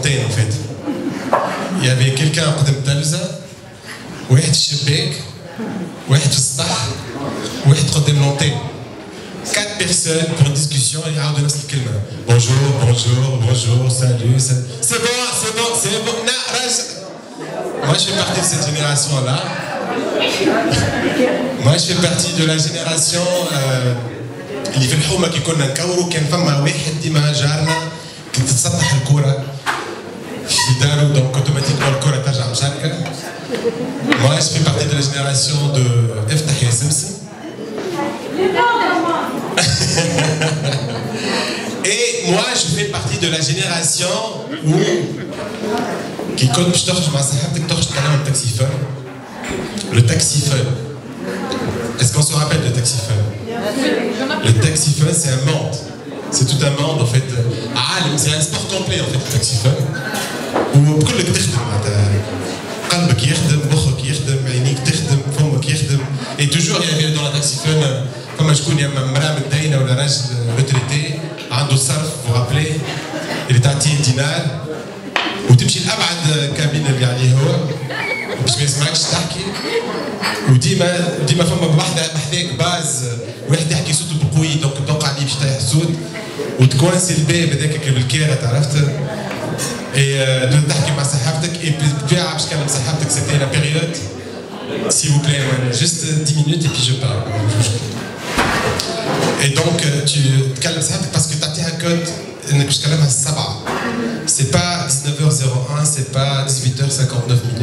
l'antenne en fait. Il y avait quelqu'un à côté de Talza, واحد الشباك, واحد في السطح, واحد قدام l'antenne. 4 personnes pour une discussion et يعاودوا نفس الكلمة. Bonjour, salut. C'est bon. Moi je fais partie de cette génération-là. Moi je fais partie de la génération اللي في الحومة كي كنا نكوروا كان فما واحد ديما جارنا كي تتسطح الكرة في دارو دونك اوتوماتيكمون الكرة ترجع مشاركة. Moi je fais partie de la génération de افتح يا سمسم. Et moi je fais partie de la génération où كي كنت باش تخرج مع صاحبتك تخرج تكلم التاكسيفون. Le taxiphone. Est-ce qu'on se rappelle de taxiphone? Le taxiphone, c'est un monde. C'est tout un monde en fait. C'est un sport complet en fait, le taxiphone. وبكلك تخدم قلبك يخدم، مخك يخدم، عينيك تخدم، فمك يخدم. Et toujours il y avait dans la taxiphone فما شكون يا اما مراه متدينه ولا راجل ريتريتي عنده الصرف vous rappelez اللي تعطيه دينار وتمشي لابعد كابينه اللي عليه هو باش ما يسمعكش تحكي وديما فما بوحده محتاج باز واحد يحكي صوته بقوي دونك توقع عليه باش يطيح الصوت وتكونسي الباب هذاك بالكارت عرفت اي تحكي مع صاحبتك اي بالطبيعه باش تكلم صاحبتك سيتي لا بيريود s'il vous plaît juste 10 minutes et puis je parle. Et donc tu تكلم صاحبتك parce que تعطيها كود انك باش تكلمها السبعه. C'est pas 19h01, c'est pas 18h59,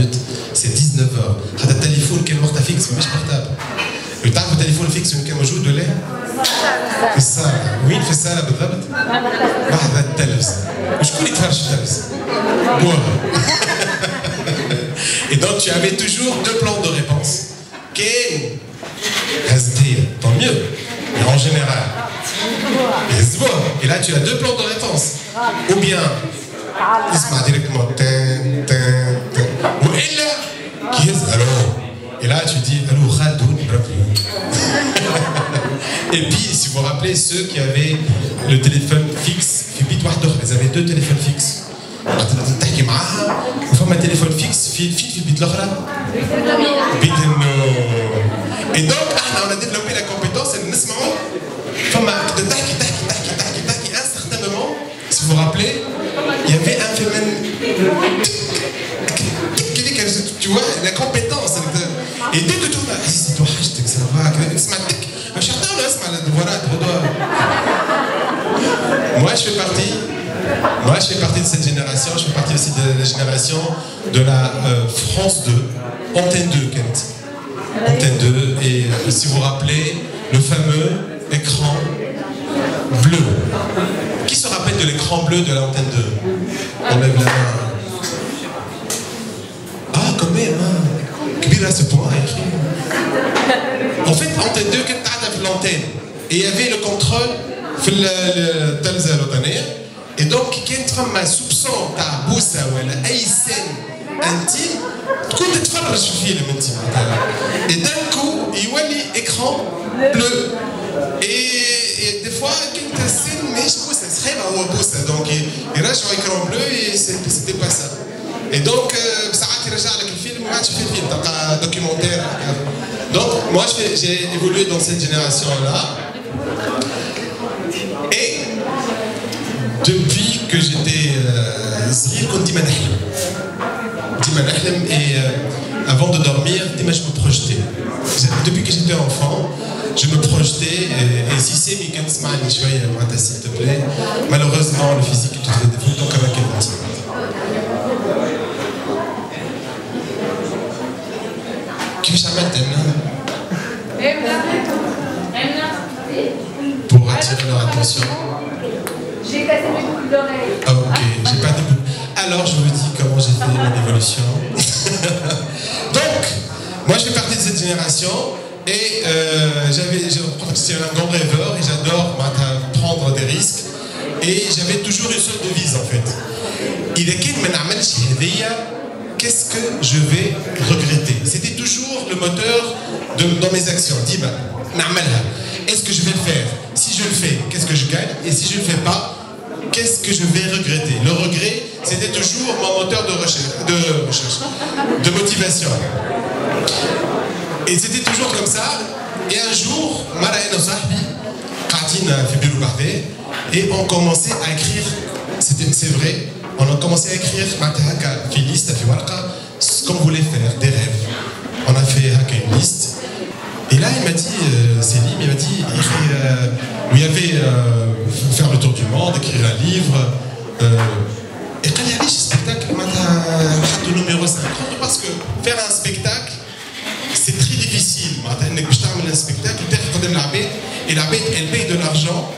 c'est 19h. هذا التليفون كان وقتها فيكس مش بورتابل. تعرفوا التليفون الفيكس وين كان موجود ولا؟ في الصالة. وين في الصالة بالضبط؟ واحد التلفز. وشكون يتفرج في التلفز؟ Et donc tu avais toujours 2 plans de réponse. كان هزت هي، tant mieux. Mais en général. Et là tu as 2 plans de réponse. Ou bien اسمع directement والا كي الو et là tu dis allô Khaldoun et puis si vous vous rappelez ceux qui avaient le téléphone fixe في بيت واحد اخر ils avaient 2 téléphones fixes تحكي معاها وفما تليفون فيكس في البيت الاخرى بيت et donc احنا on a développé la compétence اللي نسمعوا فما تحكي un certain moment si vous vous rappelez il y avait un phénomène tu vois la compétence et dès que tu vas c'est toi hashtag ça va اسمع تك مش هتعرف اسمع الدورات moi je fais partie de cette génération, je fais partie aussi de la génération de la France 2, Antenne 2 Kent. Antenne 2 et si vous vous rappelez le fameux écran bleu. Qui se rappelle de l'écran bleu de l'antenne 2? On lève la main. Ah, quand même, hein. Kbira ce point, en fait, antenne 2, quand tu as l'antenne, et il y avait le contrôle, le Talza l'Otanea, et donc, quand tu as un soupçon, tu as boussa ou une scène intime, tu peux te faire le film intime. Et d'un coup, il y a l'écran bleu. Et des fois, quand tu as une scène, mais je pense que ça serait un boussa. Donc, il reste sur l'écran bleu et c'était pas ça. Et donc, ça a tiré avec le film, moi, tu fais le film, tu as un documentaire. Donc, moi, j'ai évolué dans cette génération-là. Et depuis que j'étais صغير كنت ديما نحلم et avant de dormir ديما je me projetais. Depuis que j'étais enfant, je me projetais et si c'est mais كان تسمعني شوية معناتها s'il te plaît. Malheureusement le physique te fait défaut donc كما كان كيفاش عملت pour attirer leur attention? J'ai cassé mes boucles d'oreilles. Ah, ok, j'ai pas de boucles. Alors je vous dis comment j'ai fait mon évolution. Donc, moi je fais partie de cette génération et c'est un grand rêveur et j'adore prendre des risques et j'avais toujours une seule devise en fait. Qu'est-ce que je vais regretter? C'était toujours le moteur dans mes actions. Dis-moi, est-ce que je vais le faire? Si je le fais, qu'est-ce que je gagne? Et si je ne le fais pas, qu'est-ce que je vais regretter? Le regret, c'était toujours mon moteur de recherche, de motivation. Et c'était toujours comme ça. Et un jour, Maraïna Sahbi, Katina Fibilou Bardé, et on commençait à écrire, c'est vrai, on a commencé à écrire Matahaka, Filis, Tafiwarka, ce qu'on voulait faire, des rêves. On a fait une liste. Et là, il m'a dit, Célim, il m'a dit, il y avait faire le tour du monde, écrire un livre. Et quand il y avait ce spectacle, il m'a numéro 50, parce que faire un spectacle, c'est très difficile. Tu as un spectacle, et la bête, elle paye de l'argent.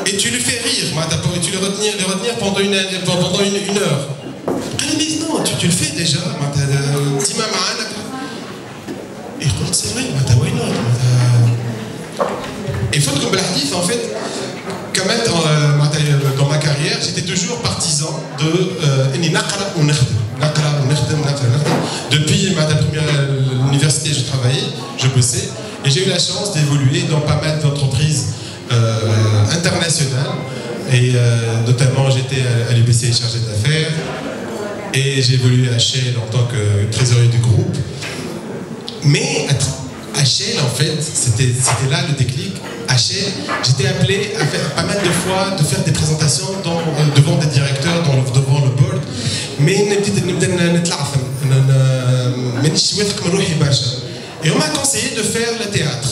Et tu lui fais rire, et tu le retenir pendant une heure. Elle me dit non, tu le fais déjà. Et je dis c'est vrai, et faut que Blahdi, en fait, quand même dans ma carrière, j'étais toujours partisan de depuis ma première université, je travaillais, je bossais, et j'ai eu la chance d'évoluer dans pas mal d'entreprises internationales, et notamment j'étais à l'UBC chargé d'affaires, et j'ai évolué à Shell en tant que trésorier du groupe. Mais à Shell, en fait, c'était là le déclic. À Shell, j'étais appelé à faire pas mal de fois de faire des présentations devant des directeurs, devant le board. Mais et on m'a conseillé de faire le théâtre.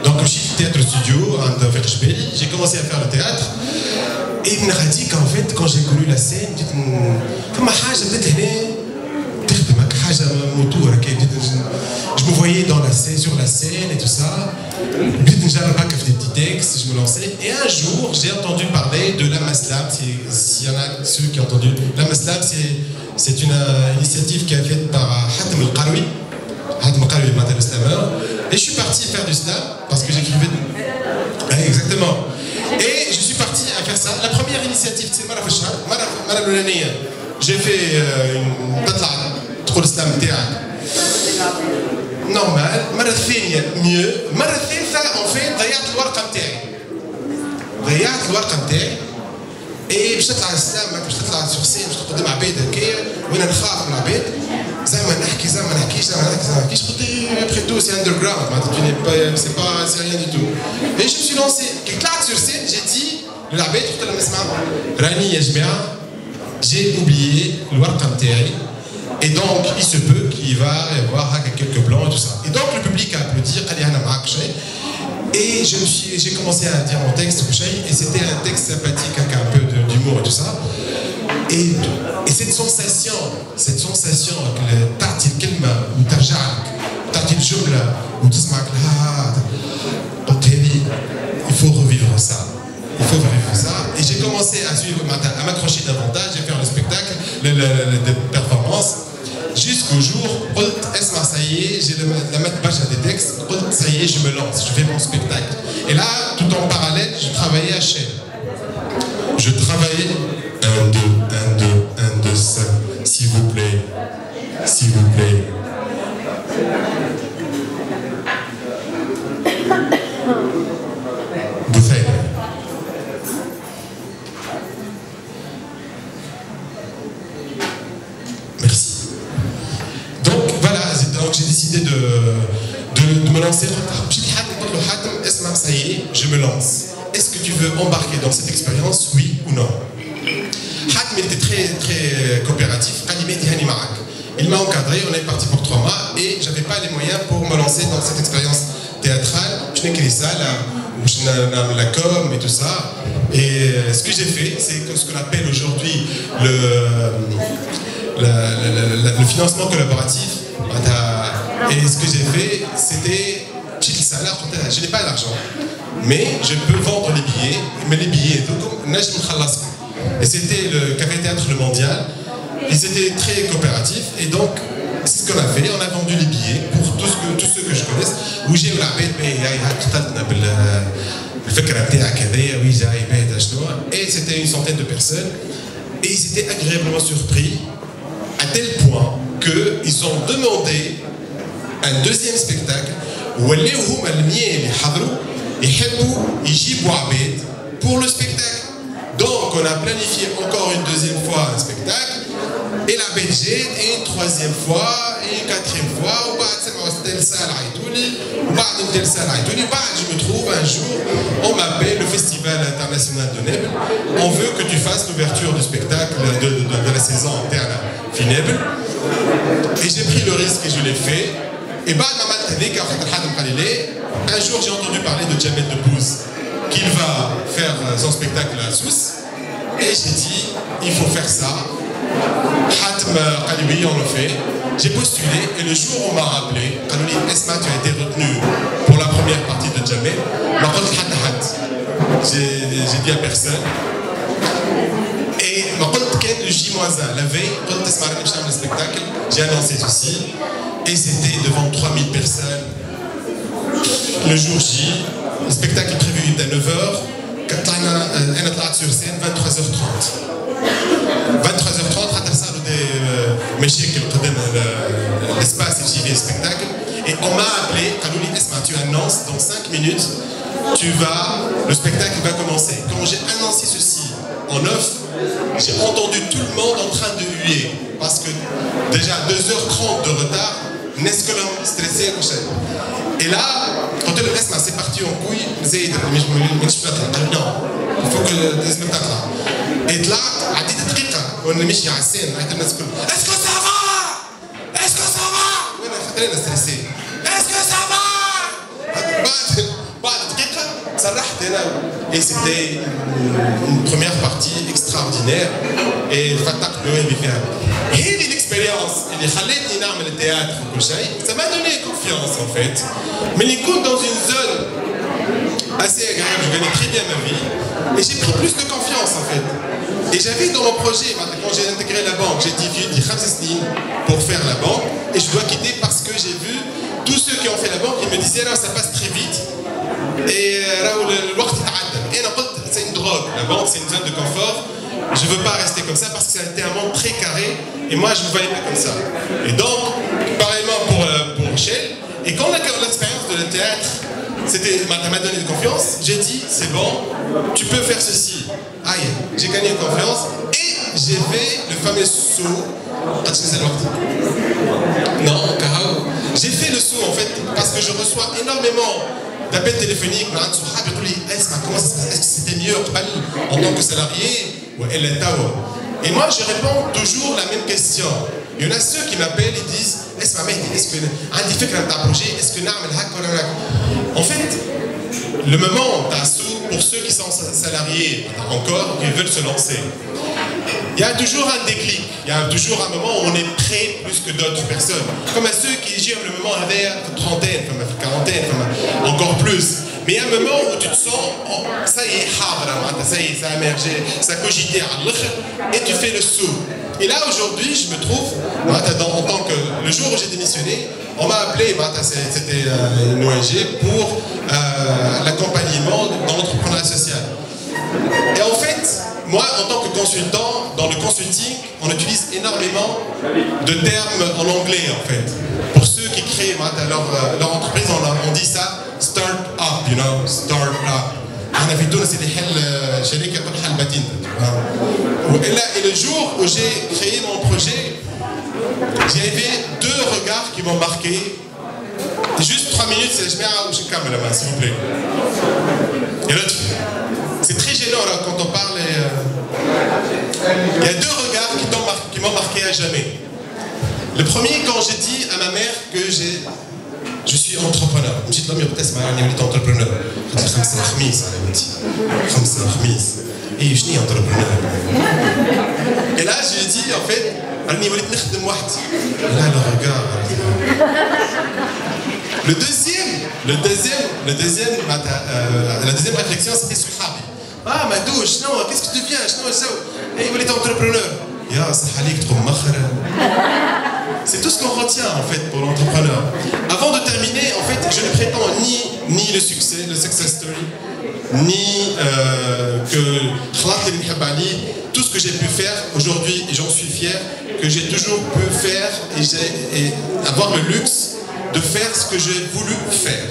Donc je suis théâtre studio, j'ai commencé à faire le théâtre. Et il m'a dit qu'en fait, quand j'ai connu la scène, je me voyais dans la scène, sur la scène et tout ça. Des petits textes, je me lançais. Et un jour, j'ai entendu parler de la Maslab. S'il y en a ceux qui ont entendu, la Maslab, c'est une initiative qui est faite par Hatem El-Qaroui. Hatem El-Qaroui, le slammer. Et je suis parti faire du slam parce que j'écrivais. Exactement. Et je suis parti à faire ça. La première initiative, c'est Mara Loulania. J'ai fait une tatla, trop de slam théâtre. Normal. Mara Thania, mieux. Mara Thania, en fait, ضيعت الورقة متاعي. ضيعت الورقة متاعي. Et باش تطلع السلام، باش تطلع سور سين، باش تقدم عباد هكايا، وانا نخاف من العباد. زعما نحكي زعما ما نحكيش زعما نحكي زعما ما نحكيش. قلت après tout c'est underground, c'est rien du tout. Et je me suis lancé. كي طلعت sur scène, j'ai dit للعباد قلت لهم اسمع راني يا جماعة j'ai oublié الورقة متاعي. Et donc, il se peut qu'il va y avoir quelques blancs et tout ça. Et donc, le public a applaudi, et j'ai commencé à dire mon texte, et c'était un texte sympathique avec un peu d'humour et tout ça. Et cette sensation, تعطي الكلمة وترجعك، تعطي الجملة وتسمعك il faut revivre ça. Il faut vivre ça. Et j'ai commencé à m'accrocher davantage, à faire le spectacle, les performances, jusqu'au jour où, ça y est, j'ai la page à des textes, ça y est, je me lance, je fais mon spectacle. Et là, tout en parallèle, je travaillais à Shell. Je travaillais 1, 2, 5, s'il vous plaît, s'il vous plaît. Merci. Donc voilà, j'ai décidé de me lancer. Ça y est, je me lance. Est-ce que tu veux embarquer dans cette expérience, oui ou non? Hatem était très, très coopératif. Il m'a encadré, on est parti pour 3 mois et j'avais pas les moyens pour me lancer dans cette expérience théâtrale. Je n'ai que ça, la com et tout ça. Et ce que j'ai fait, c'est ce qu'on appelle aujourd'hui le financement collaboratif. Et ce que j'ai fait, c'était je n'ai pas d'argent, mais je peux vendre les billets, mais les billets, et c'était le Café Théâtre Le Mondial, ils étaient très coopératifs, et donc c'est ce qu'on a fait, on a vendu les billets pour tous ceux que je connaisse, où j'ai eu la bête, et c'était une centaine de personnes, et ils étaient agréablement surpris, à tel point qu'ils ont demandé un deuxième spectacle, ولاو هما المية اللي حضروا يحبوا يجيبوا عباد pour le spectacle. Donc, on a planifié encore une deuxième fois un spectacle, et la Belgique, et une troisième fois, et une quatrième fois, ou بعد telle salle عيطولي, ou بعد une telle salle عيطولي, بعد je me trouve un jour, on m'appelle le Festival international de Nebel, on veut que tu fasses l'ouverture du spectacle de la saison interne في Nebel, et j'ai pris le risque et je l'ai fait, et بعد ما عملت هذيك un jour j'ai entendu parler de Jamel Debbouze, qu'il va faire son spectacle à Sousse, et j'ai dit, il faut faire ça. Hatm Kalibi, on le fait. J'ai postulé et le jour où on m'a rappelé, Kalouli, Esma, tu as été retenu pour la première partie de Jamel. J'ai dit à personne. Et le J-1, la veille, le spectacle, j'ai annoncé ceci. Et c'était devant 3000 personnes. Le jour J, le spectacle est prévu à 9h. On a sur scène 23h30. 23h30, l'espace JV spectacle. Et on m'a appelé, Kalouli Esma, tu annonces dans 5 minutes, le spectacle va commencer. Quand j'ai annoncé ceci en off, j'ai entendu tout le monde en train de huer. Parce que déjà 2h30 de retard, n'est-ce que l'homme stressé, et là, quand le Esma c'est parti en couille, non, il faut que le spectacle là. Et là, à 10 minutes, on est mis à la scène, est-ce que ça va? Est-ce que ça va? On est stressé. Est-ce que ça va? Et c'était une première partie extraordinaire. Et l'expérience, le théâtre, ça m'a donné confiance en fait. Mais les coups dans une zone assez agréable, je gagnais très bien ma vie. Et j'ai pris plus de confiance en fait. Et j'avais dans mon projet, quand j'ai intégré la banque, j'ai dit pour faire la banque. Et je dois quitter parce que j'ai vu tous ceux qui ont fait la banque, ils me disaient là ça passe très vite. Et c'est une drogue. La banque c'est une zone de confort. Je ne veux pas rester comme ça parce que ça a été un monde très carré. Et moi je ne me voyais pas comme ça. Et donc, pareillement pour Michel. Et quand on a l'expérience de le théâtre, ça m'a donné de confiance. J'ai dit, c'est bon, tu peux faire ceci. Aïe, j'ai gagné confiance. Et j'ai fait le fameux saut. Non, Karao. J'ai fait le saut en fait parce que je reçois énormément d'appels téléphoniques. Est-ce que c'était mieux en tant que salarié ou et moi je réponds toujours la même question. Il y en a ceux qui m'appellent et disent est-ce que en fait le moment pour ceux qui sont salariés encore qui veulent se lancer, il y a toujours un déclic, il y a toujours un moment où on est prêt plus que d'autres personnes, comme à ceux qui gèrent le moment avec trentaine, comme quarantaine, encore plus. Mais il y a un moment où tu te sens, ça y est, ça y est, ça a émergé, ça a cogité et tu fais le saut. Et là aujourd'hui, je me trouve, en tant que le jour où j'ai démissionné, on m'a appelé, c'était une ONG pour l'accompagnement dans l'entrepreneuriat social. Et en fait, moi, en tant que consultant, dans le consulting, on utilise énormément de termes en anglais en fait. Pour ceux qui créent leur entreprise, on dit ça start-up, you know, start-up. On a vu tout, c'est des et le jour où j'ai créé mon projet, j'avais 2 regards qui m'ont marqué. Juste 3 minutes, c'est je mets un câble là-bas, s'il vous plaît. Et l'autre, c'est très gênant là, quand on parle. Il y a 2 regards qui m'ont marqué à jamais. Le premier, quand j'ai dit à ma mère que je suis entrepreneur. Je me suis dit, je suis entrepreneur. Je me suis dit, et je suis entrepreneur. Et là, je lui ai dit, en fait, là, le regard. La deuxième réflexion, c'était Souhabi. Ah, Madouche, non, qu'est-ce que tu viens? Et il voulait être entrepreneur. C'est tout ce qu'on retient en fait pour l'entrepreneur. Avant de terminer, en fait, je ne prétends ni le succès, le success story, ni que tout ce que j'ai pu faire aujourd'hui, et j'en suis fier, que j'ai toujours pu faire et avoir le luxe de faire ce que j'ai voulu faire.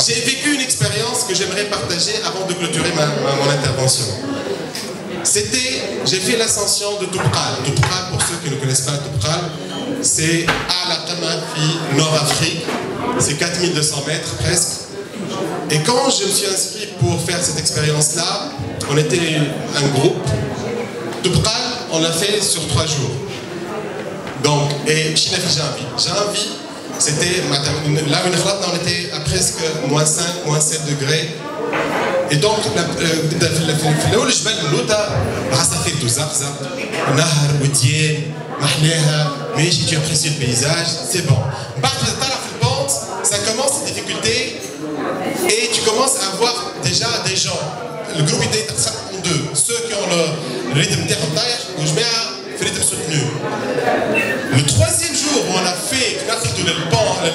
J'ai vécu une expérience que j'aimerais partager avant de clôturer mon intervention. j'ai fait l'ascension de Toubkal. Toubkal, pour ceux qui ne connaissent pas Toubkal, c'est à la Tamafi, Nord-Afrique. C'est 4200 mètres presque. Et quand je me suis inscrit pour faire cette expérience-là, on était un groupe. Toubkal, on l'a fait sur 3 jours. Donc, et Chinafi Janvi, c'était là où on était à presque -5, -7 degrés. Et donc, في الأول الجبال من اللوطة عصافير تزقزق نهر وديان محلاها ماشي tu apprécies le paysage, c'est bon. بعد ما تطلع في البونت, ça commence les difficultés et tu commences à voir déjà des gens. Le groupe était en 2. Ceux qui ont le rythme تاعهم طايح وجماعة في rythme soutenu. Le 3e jour où on a fait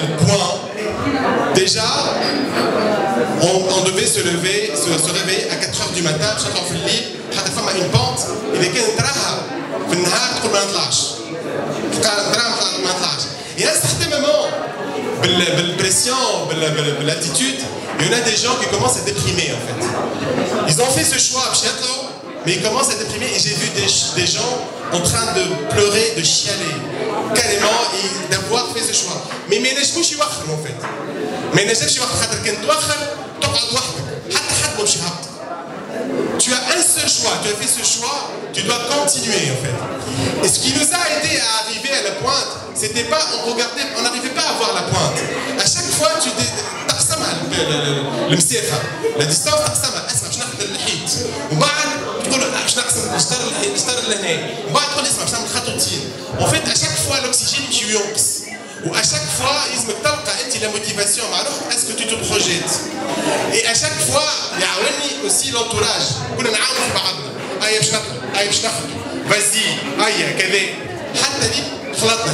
le point, déjà on devait se réveiller à 4 h du matin, chaque في الليل حتى فما une pente اللي كان تراها في النهار تقول ما نطلعش. ما نطلعش. Et à un certain moment, بالpression, بالattitude, il y en a des gens qui commencent à déprimer en fait. Ils ont fait ce choix, mais ils commencent à déprimer et j'ai vu des gens en train de pleurer, de chialer, carrément, d'avoir fait ce choix. Mais ما ينجموش يوخروا en fait. ما ينجمش يوخر خاطر كان توخر تقعد وحدك حتى حد ما مش هابط. Tu as un seul choix, tu as fait ce choix, tu dois continuer en fait. Et ce qui nous a aidé à arriver à la pointe, c'était pas, on n'arrivait pas à voir la pointe. À chaque fois, tu تقسمها المسافة، la distance تقسمها، اسمع باش ناخذ الحيط، وبعد تقول باش نقسم الشطر لهنا، وبعد تقول اسمع باش نعمل خطوتين. En fait, à chaque fois l'oxygène ينقص. Ou à chaque fois, il la motivation, est-ce que tu te projettes? Et à chaque fois, il y a aussi l'entourage. Vas-y,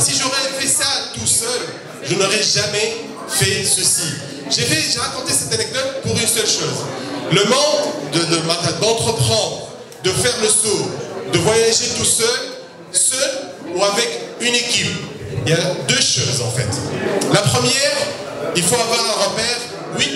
si j'aurais fait ça tout seul, je n'aurais jamais fait ceci. J'ai raconté cette anecdote pour une seule chose. Le monde d'entreprendre, de faire le saut, de voyager tout seul ou avec une équipe. Il y a 2 choses en fait. La première, il faut avoir un repère. Oui,